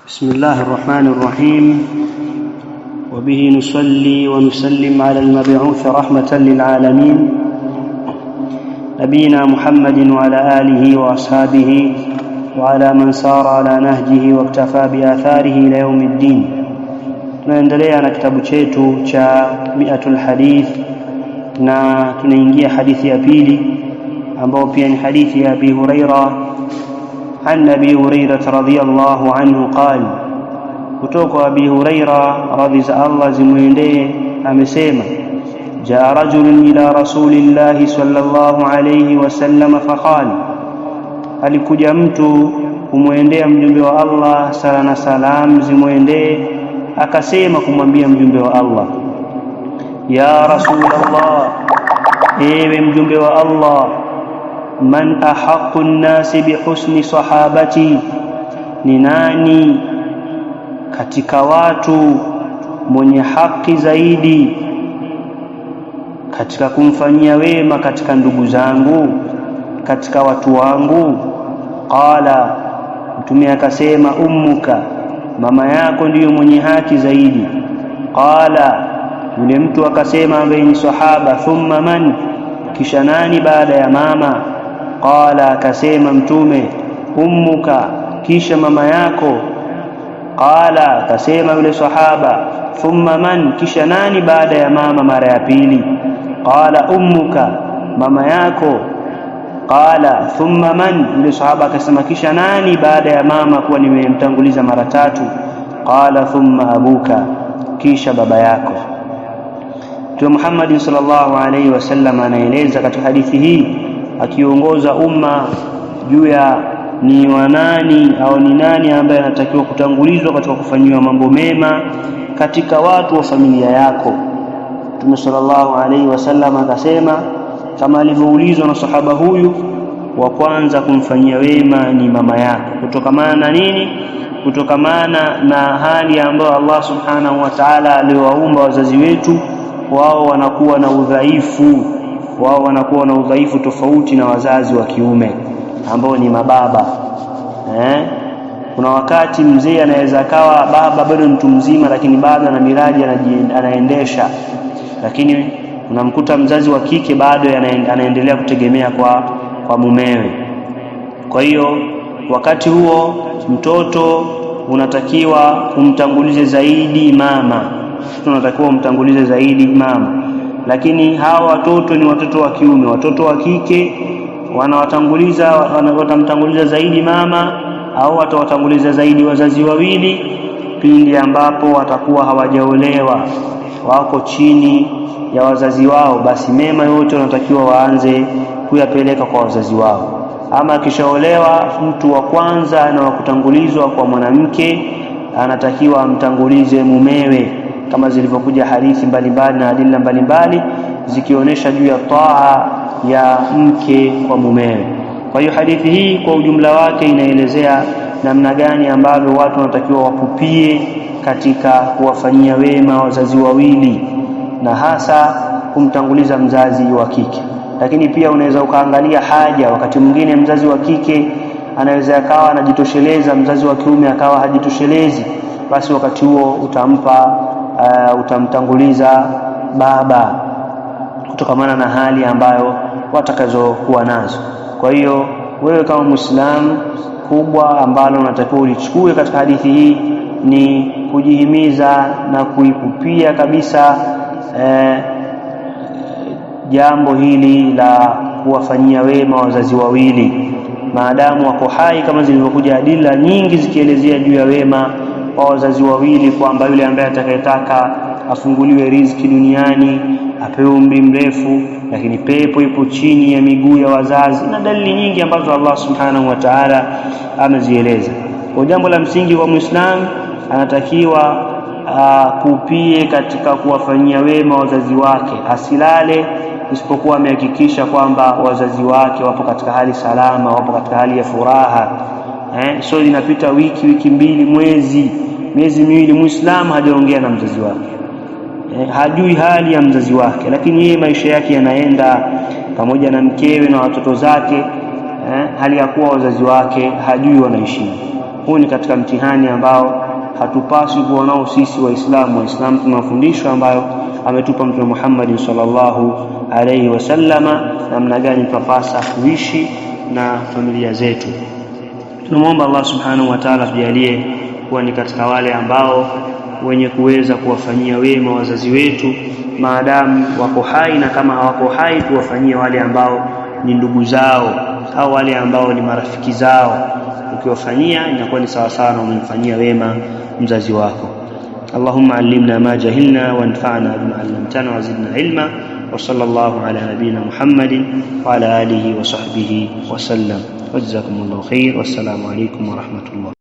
بسم الله الرحمن الرحيم. وبه نصلي ونسلم على المبعوث رحمة للعالمين نبينا محمد وعلى آله وأصحابه وعلى من سار على نهجه واكتفى بآثاره إلى يوم الدين. tunaendelea na kitabu chetu cha 100 hadith na tunaingia hadithi ya pili ambayo pia ni hadithi ya Abi Hurairah. عن أبي هريرة رضي الله عنه قال kutoka Abi Hurairah radhi za Allah zimwendee amesema jaa rajulun ila rasulillahi sallallahu alayhi wasallam faqala, alikuja mtu kumwendea mjumbe wa Allah sala na salam zimwendee akasema kumwambia mjumbe wa Allah, ya Rasulullah, ewe mjumbe wa Allah, man ahaqqu an-nasi bihusni sahabati, ni nani katika watu mwenye haki zaidi katika kumfanyia wema katika ndugu zangu, katika watu wangu? Qala, mtume akasema, ummuka, mama yako ndiyo mwenye haki zaidi. Qala, yule mtu akasema ambaye ni sahaba, thumma man, kisha nani baada ya mama? Qala, akasema mtume, ummuka, kisha mama yako. Qala, akasema yule sahaba, thumma man, kisha nani baada ya mama mara ya pili? Qala, ummuka, mama yako. Qala, thumma man, yule sahaba akasema kisha nani baada ya mama, kuwa nimemtanguliza mara tatu? Qala, thumma abuka, kisha baba yako. Mtume Muhammad sallallahu alaihi wasallam anaeleza katika hadithi hii akiongoza umma juu ya ni wanani au ni nani ambaye anatakiwa kutangulizwa katika kufanyiwa mambo mema katika watu wa familia yako. Mtume sallallahu alaihi wasallam akasema kama alivyoulizwa na sahaba huyu, wa kwanza kumfanyia wema ni mama yako. Kutokamana na nini? Kutokamana na hali ambayo Allah subhanahu wa ta'ala aliwaumba wazazi wetu, wao wanakuwa na udhaifu tofauti na wazazi wa kiume ambao ni mababa. Kuna wakati mzee anaweza akawa baba bado mtu mzima, lakini bado ana miradi anaendesha, lakini unamkuta mzazi wa kike bado anaendelea kutegemea kwa mumewe. Kwa hiyo wakati huo mtoto unatakiwa umtangulize zaidi mama, lakini hawa watoto ni watoto wa kiume. Watoto wa kike watamtanguliza zaidi mama au watawatanguliza zaidi wazazi wawili pindi ambapo watakuwa hawajaolewa, wako chini ya wazazi wao, basi mema yote wanatakiwa waanze kuyapeleka kwa wazazi wao. Ama akishaolewa, mtu wa kwanza na wa kutangulizwa kwa mwanamke anatakiwa amtangulize mumewe, kama zilivyokuja hadithi mbalimbali na adila mbalimbali zikionyesha juu ya taa ya mke kwa mumewe. Kwa hiyo hadithi hii kwa ujumla wake inaelezea namna gani ambavyo watu wanatakiwa wapupie katika kuwafanyia wema wazazi wawili, na hasa kumtanguliza mzazi wa kike. Lakini pia unaweza ukaangalia haja, wakati mwingine mzazi wa kike anaweza akawa anajitosheleza, mzazi wa kiume akawa hajitoshelezi, basi wakati huo utamtanguliza baba kutokamana na hali ambayo watakazokuwa nazo. Kwa hiyo wewe kama Muislamu, kubwa ambalo unatakiwa ulichukue katika hadithi hii ni kujihimiza na kuipupia kabisa jambo hili la kuwafanyia wema wazazi wawili maadamu wako hai, kama zilivyokuja adila nyingi zikielezea juu ya wema wa wazazi wawili, kwamba yule ambaye atakayetaka afunguliwe riziki duniani apewe umri mrefu, lakini pepo ipo chini ya miguu ya wazazi, na dalili nyingi ambazo Allah subhanahu wa ta'ala amezieleza. Kwa jambo la msingi kwa Muislamu anatakiwa kupie katika kuwafanyia wema wazazi wake, asilale isipokuwa amehakikisha kwamba wazazi wake wapo katika hali salama, wapo katika hali ya furaha. So inapita wiki mbili, miezi miwili, Muislamu hajaongea na mzazi wake, hajui hali ya mzazi wake, lakini yeye maisha yake yanaenda pamoja na mkewe na watoto zake, hali ya kuwa wazazi wake hajui wanaishi. huu ni katika mtihani ambao hatupaswi kuwa nao sisi Waislamu. Waislamu tunafundishwa ambayo ametupa Mtume Muhammad sallallahu alaihi wasallama, namna gani tunapaswa kuishi na familia zetu. Tunamuomba Allah subhanahu wa ta'ala tujalie kuwa ni katika wale ambao wenye kuweza kuwafanyia wema wazazi wetu maadamu wako hai, na kama hawako hai tuwafanyie wale ambao ni ndugu zao au wale ambao ni marafiki zao. Ukiwafanyia inakuwa ni sawa sawa na umemfanyia wema mzazi wako. Allahumma allimna ma jahilna wanfa'na bima 'allamtana wa zidna ilma, wa sallallahu ala nabiyyina Muhammadin wa ala alihi wa sahbihi wa sallam. Jazakumullahu khair. Wassalamu alaykum wa rahmatullah.